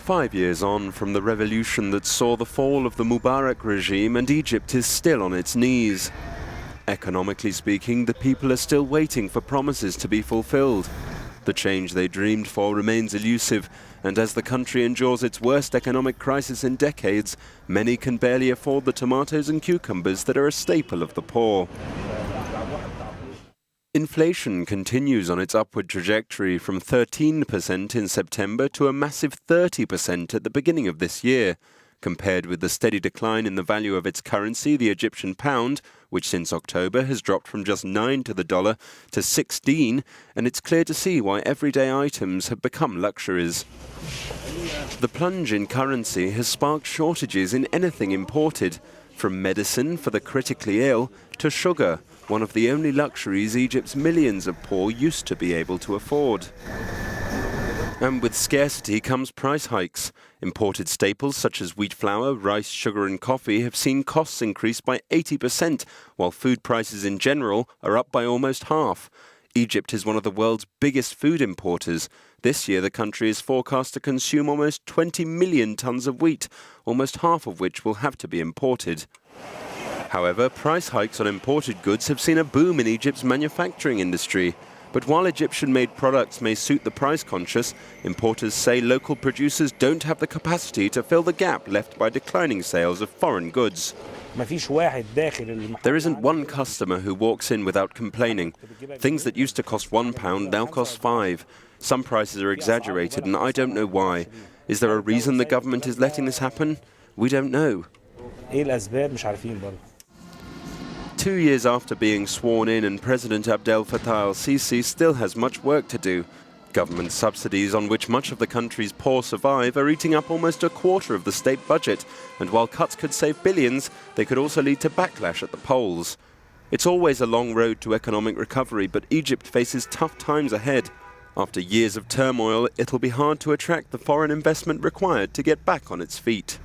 5 years on from the revolution that saw the fall of the Mubarak regime, and Egypt is still on its knees. Economically speaking, the people are still waiting for promises to be fulfilled. The change they dreamed for remains elusive, and as the country endures its worst economic crisis in decades, many can barely afford the tomatoes and cucumbers that are a staple of the poor. Inflation continues on its upward trajectory from 13% in September to a massive 30% at the beginning of this year. Compared with the steady decline in the value of its currency, the Egyptian pound, which since October has dropped from just 9 to the dollar to 16, and it's clear to see why everyday items have become luxuries. The plunge in currency has sparked shortages in anything imported, from medicine for the critically ill to sugar, one of the only luxuries Egypt's millions of poor used to be able to afford. And with scarcity comes price hikes. Imported staples such as wheat flour, rice, sugar and coffee have seen costs increase by 80%, while food prices in general are up by almost half. Egypt is one of the world's biggest food importers. This year the country is forecast to consume almost 20 million tons of wheat, almost half of which will have to be imported. However, price hikes on imported goods have seen a boom in Egypt's manufacturing industry. But while Egyptian-made products may suit the price-conscious, importers say local producers don't have the capacity to fill the gap left by declining sales of foreign goods. There isn't one customer who walks in without complaining. Things that used to cost £1 now cost £5. Some prices are exaggerated, and I don't know why. Is there a reason the government is letting this happen? We don't know. 2 years after being sworn in, and President Abdel Fattah al-Sisi still has much work to do. Government subsidies on which much of the country's poor survive are eating up almost a quarter of the state budget, and while cuts could save billions, they could also lead to backlash at the polls. It's always a long road to economic recovery, but Egypt faces tough times ahead. After years of turmoil, it'll be hard to attract the foreign investment required to get back on its feet.